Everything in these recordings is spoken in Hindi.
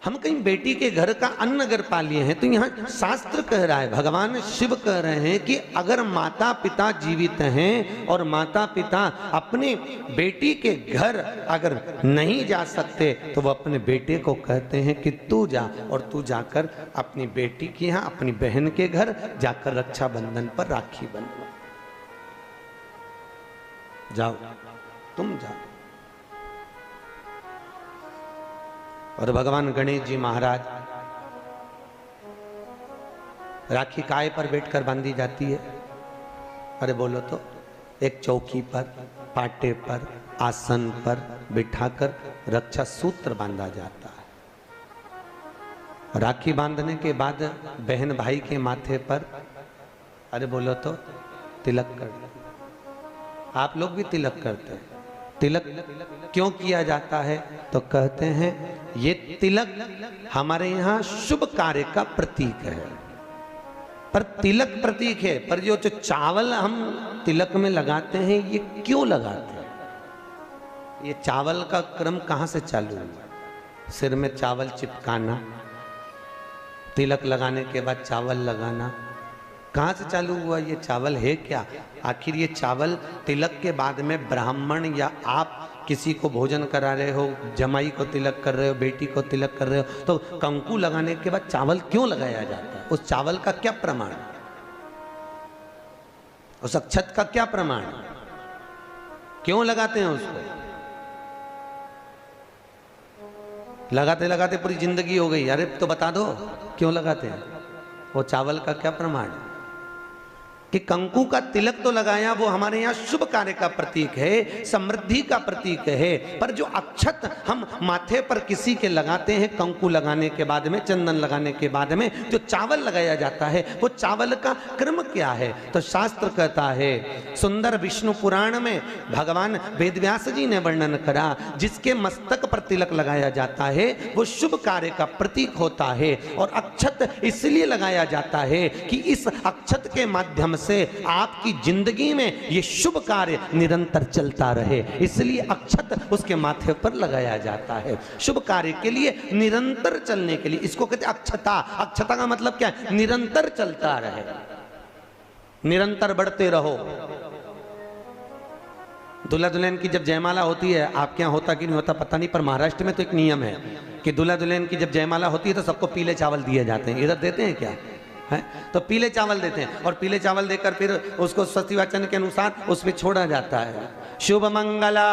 हम कहीं बेटी के घर का अन्न अगर पा लिए हैं तो यहाँ शास्त्र कह रहा है, भगवान शिव कह रहे हैं कि अगर माता पिता जीवित हैं और माता पिता अपने बेटी के घर अगर नहीं जा सकते तो वो अपने बेटे को कहते हैं कि तू जा, और तू जाकर अपनी बेटी के यहाँ अपनी बहन के घर जाकर रक्षाबंधन पर राखी बंधवा, जाओ तुम जाओ। और भगवान गणेश जी महाराज राखी काय पर बैठकर बांधी जाती है? अरे बोलो तो, एक चौकी पर, पाटे पर, आसन पर बिठाकर रक्षा सूत्र बांधा जाता है। राखी बांधने के बाद बहन भाई के माथे पर, अरे बोलो तो, तिलक कर। आप लोग भी तिलक करते हैं। तिलक क्यों किया जाता है? तो कहते हैं ये तिलक हमारे यहाँ शुभ कार्य का प्रतीक है। पर तिलक प्रतीक है, पर जो चावल हम तिलक में लगाते हैं ये क्यों लगाते हैं? ये चावल का क्रम कहाँ से चालू हुआ? सिर में चावल चिपकाना, तिलक लगाने के बाद चावल लगाना, कहाँ से चालू हुआ? ये चावल है क्या? आखिर ये चावल तिलक के बाद में ब्राह्मण या आप किसी को भोजन करा रहे हो, जमाई को तिलक कर रहे हो, बेटी को तिलक कर रहे हो, तो कंकु लगाने के बाद चावल क्यों लगाया जाता है? उस चावल का क्या प्रमाण? उस अक्षत का क्या प्रमाण? क्यों लगाते हैं उसको? लगाते लगाते पूरी जिंदगी हो गई, अरे तो बता दो क्यों लगाते हैं? वो चावल का क्या प्रमाण है? कि कंकु का तिलक तो लगाया, वो हमारे यहाँ शुभ कार्य का प्रतीक है, समृद्धि का प्रतीक है। पर जो अक्षत हम माथे पर किसी के लगाते हैं कंकु लगाने के बाद में, चंदन लगाने के बाद में जो चावल लगाया जाता है, वो चावल का क्रम क्या है? तो शास्त्र कहता है, सुंदर विष्णु पुराण में भगवान वेदव्यास जी ने वर्णन करा, जिसके मस्तक पर तिलक लगाया जाता है वो शुभ कार्य का प्रतीक होता है। और अक्षत इसलिए लगाया जाता है कि इस अक्षत के माध्यम से आपकी जिंदगी में ये शुभ कार्य निरंतर चलता रहे, इसलिए अक्षत उसके माथे पर लगाया जाता है। शुभ कार्य के लिए, निरंतर चलने के लिए, इसको कहते हैं अक्षता। अक्षता का मतलब क्या है? निरंतर चलता रहे, निरंतर बढ़ते रहो। दूल्हा दुल्हन की जब जयमाला होती है, आपके यहाँ होता कि नहीं होता पता नहीं, पर महाराष्ट्र में तो एक नियम है कि दूल्हा दुल्हन की जब जयमाला होती है तो सबको पीले चावल दिए जाते हैं। इधर देते हैं क्या? है तो पीले चावल देते हैं, और पीले चावल देकर फिर उसको स्वस्ति वाचन के अनुसार उस पर छोड़ा जाता है। शुभ मंगला,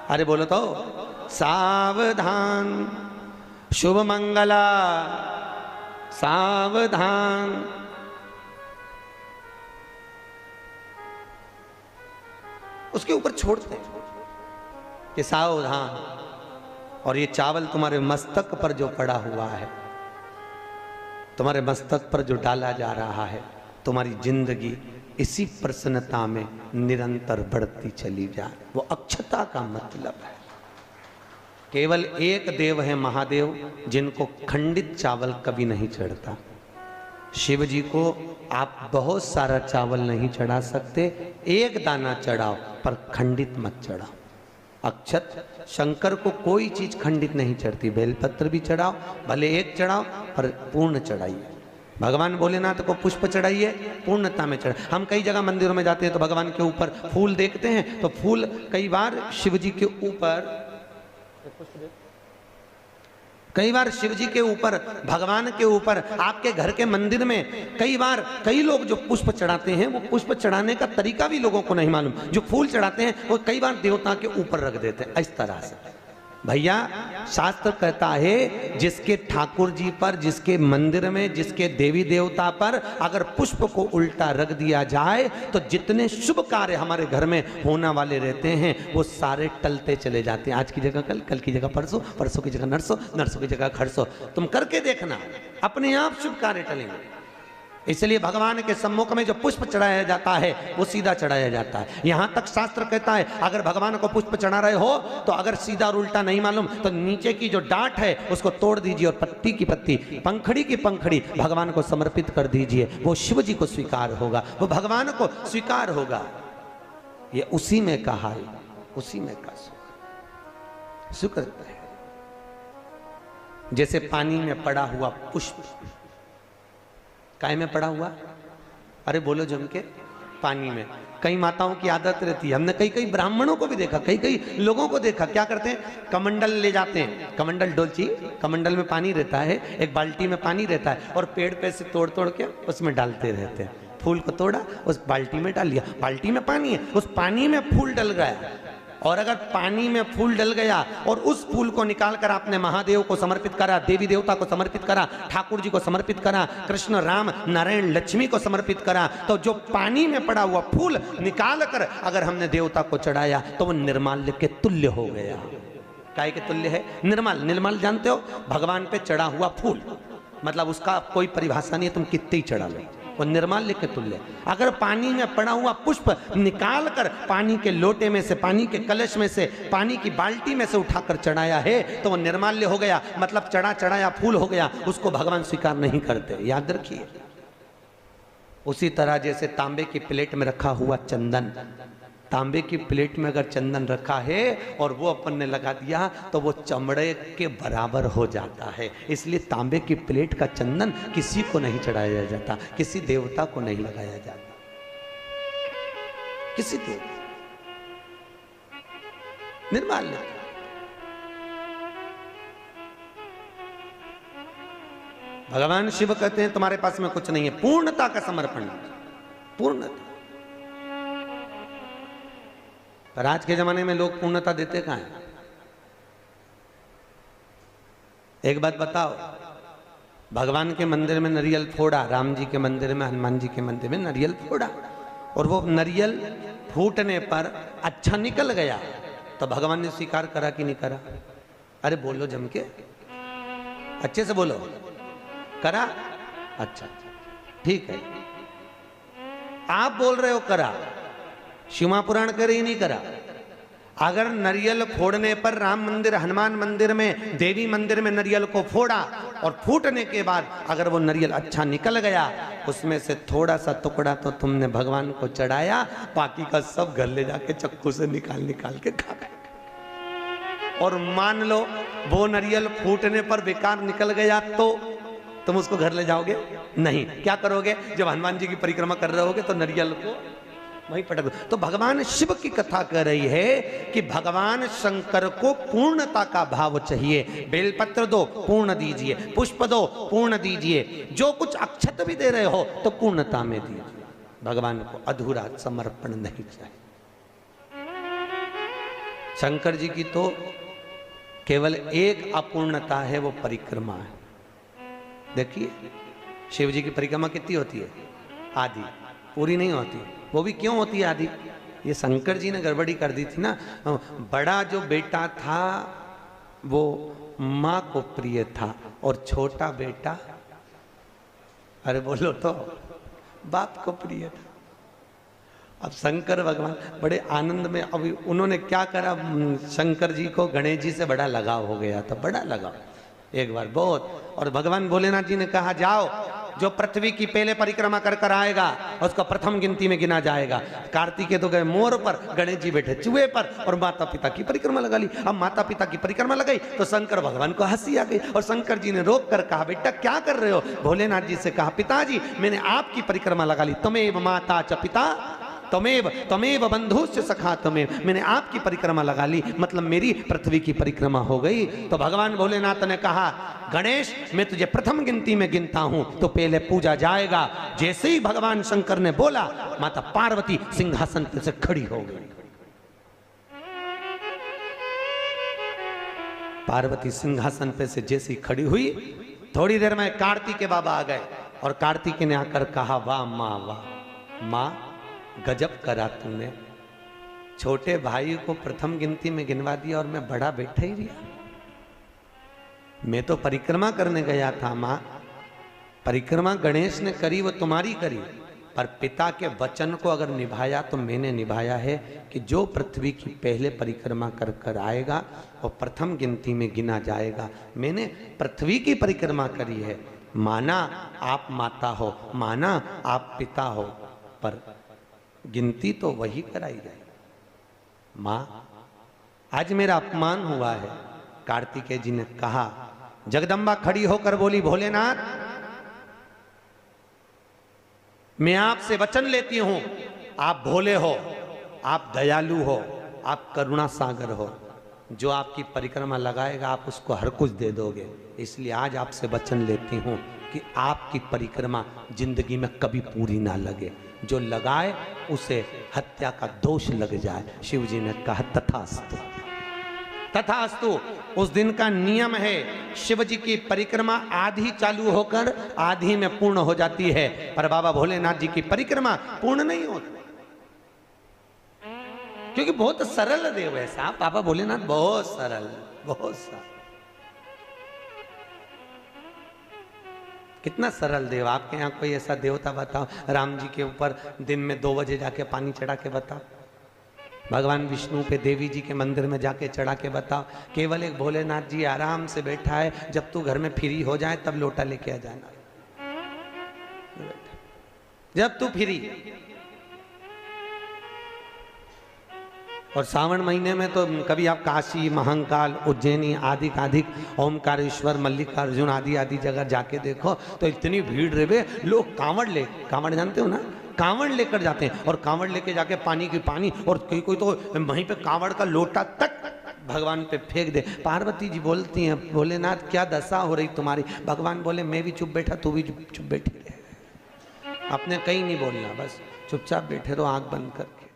अरे बोलो तो, सावधान, शुभ मंगला सावधान। उसके ऊपर छोड़ते हैं कि सावधान। और ये चावल तुम्हारे मस्तक पर जो पड़ा हुआ है, तुम्हारे मस्तक पर जो डाला जा रहा है, तुम्हारी जिंदगी इसी प्रसन्नता में निरंतर बढ़ती चली जाए, वो अक्षता का मतलब है। केवल एक देव है महादेव, जिनको खंडित चावल कभी नहीं चढ़ता। शिव जी को आप बहुत सारा चावल नहीं चढ़ा सकते, एक दाना चढ़ाओ, पर खंडित मत चढ़ाओ। अक्षत, शंकर को कोई चीज खंडित नहीं चढ़ती। बेलपत्र भी चढ़ाओ, भले एक चढ़ाओ, पर पूर्ण चढ़ाइए। भगवान भोलेनाथ को पुष्प चढ़ाइए, पूर्णता में चढ़ाइए। हम कई जगह मंदिरों में जाते हैं तो भगवान के ऊपर फूल देखते हैं, तो फूल कई बार शिव जी के ऊपर, कई बार शिव जी के ऊपर, भगवान के ऊपर, आपके घर के मंदिर में कई बार कई लोग जो पुष्प चढ़ाते हैं, वो पुष्प चढ़ाने का तरीका भी लोगों को नहीं मालूम। जो फूल चढ़ाते हैं वो कई बार देवता के ऊपर रख देते हैं, इस तरह से। भैया शास्त्र कहता है, जिसके ठाकुर जी पर, जिसके मंदिर में, जिसके देवी देवता पर अगर पुष्प को उल्टा रख दिया जाए तो जितने शुभ कार्य हमारे घर में होने वाले रहते हैं वो सारे टलते चले जाते हैं। आज की जगह कल, कल की जगह परसों, परसों की जगह नरसों, नरसों की जगह खरसों। तुम करके देखना, अपने आप शुभ कार्य टलेंगे। इसलिए भगवान के सम्मुख में जो पुष्प चढ़ाया जाता है वो सीधा चढ़ाया जाता है। यहां तक शास्त्र कहता है, अगर भगवान को पुष्प चढ़ा रहे हो तो अगर सीधा और उल्टा नहीं मालूम तो नीचे की जो डांट है उसको तोड़ दीजिए, और पत्ती की पत्ती, पंखड़ी की पंखड़ी भगवान को समर्पित कर दीजिए। वो शिव जी को स्वीकार होगा, वो भगवान को स्वीकार होगा। ये उसी में कहा है, उसी में का सुख है। जैसे पानी में पड़ा हुआ पुष्प, काय में पड़ा हुआ, अरे बोलो जम के, पानी में। कई माताओं की आदत रहती है, हमने कई कई ब्राह्मणों को भी देखा, कई कई लोगों को देखा, क्या करते हैं, कमंडल ले जाते हैं, कमंडल डोलची, कमंडल में पानी रहता है, एक बाल्टी में पानी रहता है, और पेड़ पे से तोड़ तोड़ के उसमें डालते रहते हैं। फूल को तोड़ा, उस बाल्टी में डाल लिया, बाल्टी में पानी है, उस पानी में फूल डल गया। और अगर पानी में फूल डल गया और उस फूल को निकाल कर आपने महादेव को समर्पित करा, देवी देवता को समर्पित करा, ठाकुर जी को समर्पित करा, कृष्ण राम नारायण लक्ष्मी को समर्पित करा, तो जो पानी में पड़ा हुआ फूल निकाल कर अगर हमने देवता को चढ़ाया तो वो निर्माल्य के तुल्य हो गया। काय के तुल्य है? निर्मल। निर्मल जानते हो, भगवान पे चढ़ा हुआ फूल, मतलब उसका कोई परिभाषा नहीं है, तुम कितने ही चढ़ा लो, वो निर्माल्य के तुल्य। अगर पानी में पड़ा हुआ पुष्प निकाल कर पानी के लोटे में से, पानी के कलश में से, पानी की बाल्टी में से उठाकर चढ़ाया है तो वो निर्माल्य हो गया, मतलब चढ़ा चढ़ाया फूल हो गया, उसको भगवान स्वीकार नहीं करते, याद रखिए। उसी तरह जैसे तांबे की प्लेट में रखा हुआ चंदन, तांबे की प्लेट में अगर चंदन रखा है और वो अपन ने लगा दिया तो वो चमड़े के बराबर हो जाता है। इसलिए तांबे की प्लेट का चंदन किसी को नहीं चढ़ाया जाता, किसी देवता को नहीं लगाया जाता, किसी देवता, निर्माल्य। भगवान शिव कहते हैं तुम्हारे पास में कुछ नहीं है, पूर्णता का समर्पण, पूर्णता। पर आज के जमाने में लोग पूर्णता देते कहां हैं? एक बात बताओ, भगवान के मंदिर में नारियल फोड़ा, राम जी के मंदिर में, हनुमान जी के मंदिर में नारियल फोड़ा, और वो नारियल फूटने पर अच्छा निकल गया तो भगवान ने स्वीकार करा कि नहीं करा? अरे बोलो जम के, अच्छे से बोलो, करा? अच्छा ठीक है, आप बोल रहे हो करा, शिव पुराण करे ही नहीं करा। अगर नारियल फोड़ने पर राम मंदिर, हनुमान मंदिर में, देवी मंदिर में नारियल को फोड़ा और फूटने के बाद अगर वो नारियल अच्छा निकल गया, उसमें से थोड़ा सा टुकड़ा तो तुमने भगवान को चढ़ाया, बाकी का सब घर ले जाके चक्कू से निकाल निकाल के खा गए। और मान लो वो नारियल फूटने पर बेकार निकल गया तो तुम उसको घर ले जाओगे? नहीं। क्या करोगे? जब हनुमान जी की परिक्रमा कर रहे होगे तो नारियल को वहीं पटक दो। तो भगवान शिव की कथा कर रही है कि भगवान शंकर को पूर्णता का भाव चाहिए। बेलपत्र दो, पूर्ण दीजिए, पुष्प दो, पूर्ण दीजिए, जो कुछ अक्षत भी दे रहे हो तो पूर्णता में दीजिए। भगवान को अधूरा समर्पण नहीं चाहिए। शंकर जी की तो केवल एक अपूर्णता है, वो परिक्रमा है। देखिए शिव जी की परिक्रमा कितनी होती है? आधी, पूरी नहीं होती। वो भी क्यों होती है आधी? ये शंकर जी ने गड़बड़ी कर दी थी ना। बड़ा जो बेटा था वो माँ को प्रिय था और छोटा बेटा, अरे बोलो तो, बाप को प्रिय था। अब शंकर भगवान बड़े आनंद में, अभी उन्होंने क्या करा, शंकर जी को गणेश जी से बड़ा लगाव हो गया था, बड़ा लगाव एक बार बहुत। और भगवान भोलेनाथ जी ने कहा जाओ, जो पृथ्वी की पहले परिक्रमा कर कर आएगा उसका प्रथम गिनती में गिना जाएगा। कार्तिकेय तो गए मोर पर, गणेश जी बैठे चूहे पर, और माता पिता की परिक्रमा लगा ली। अब माता पिता की परिक्रमा लगाई तो शंकर भगवान को हंसी आ गई, और शंकर जी ने रोक कर कहा बेटा क्या कर रहे हो? भोलेनाथ जी से कहा पिताजी मैंने आपकी परिक्रमा लगा ली, तमेव माता च पिता तमेव तमेव बंधुश्च सखा तमेव, मैंने आपकी परिक्रमा लगा ली, मतलब मेरी पृथ्वी की परिक्रमा हो गई। तो भगवान भोलेनाथ ने कहा गणेश मैं तुझे प्रथम गिनती में गिनता हूं तो पहले पूजा जाएगा। जैसे ही भगवान शंकर ने बोला, माता पार्वती सिंहासन पे से खड़ी हो गई। पार्वती सिंहासन पे से जैसी खड़ी हुई, थोड़ी देर में कार्तिकेय बाबा आ गए, और कार्तिकेय ने आकर कहा वाह माँ, वाह माँ, गजब करा तूने, छोटे भाई को प्रथम गिनती में गिनवा दिया और मैं बड़ा बैठा ही रहा। मैं तो परिक्रमा करने गया था माँ, परिक्रमा गणेश ने करी वो तुम्हारी करी, पर पिता के वचन को अगर निभाया तो मैंने निभाया है कि जो पृथ्वी की पहले परिक्रमा कर कर आएगा वो प्रथम गिनती में गिना जाएगा। मैंने पृथ्वी की परिक्रमा करी है, माना आप माता हो, माना आप पिता हो, पर गिनती तो वही कराई जाए। माँ आज मेरा अपमान हुआ है। कार्तिकेय जी ने कहा जगदम्बा खड़ी होकर बोली, भोलेनाथ मैं आपसे वचन लेती हूं, आप भोले हो, आप दयालु हो, आप करुणा सागर हो, जो आपकी परिक्रमा लगाएगा आप उसको हर कुछ दे दोगे। इसलिए आज आपसे वचन लेती हूं कि आपकी परिक्रमा जिंदगी में कभी पूरी ना लगे, जो लगाए उसे हत्या का दोष लग जाए। शिव जी ने कहा तथास्तु, तथास्तु। उस दिन का नियम है, शिव जी की परिक्रमा आधी चालू होकर आधी में पूर्ण हो जाती है, पर बाबा भोलेनाथ जी की परिक्रमा पूर्ण नहीं होती, क्योंकि बहुत सरल देव है साहब बाबा भोलेनाथ, बहुत सरल, बहुत सरल। कितना सरल देव। आपके यहाँ कोई ऐसा देवता बताओ, राम जी के ऊपर दिन में 2 बजे जाके पानी चढ़ा के बताओ, भगवान विष्णु पे देवी जी के मंदिर में जाके चढ़ा के बताओ। केवल एक भोलेनाथ जी आराम से बैठा है, जब तू घर में फ्री हो जाए तब लोटा लेके आ जाना, जब तू फ्री। और सावन महीने में तो कभी आप काशी, महाकाल, उज्जैनी आदि आदि ओमकारेश्वर, मल्लिकार्जुन आदि आदि जगह जाके देखो तो इतनी भीड़ रहे, लोग कांवड़ जानते हो ना, कांवड़ लेकर जाते हैं, और कांवड़ लेके जाके पानी की पानी, और कोई तो वहीं पे कांवड़ का लोटा तक भगवान पे फेंक दे। पार्वती जी बोलती हैं, भोलेनाथ क्या दशा हो रही तुम्हारी? भगवान बोले मैं भी चुप बैठा, तू भी चुप बैठी रहे, आपने कहीं नहीं बोलना, बस चुपचाप बैठे रहो आंख बंद करके।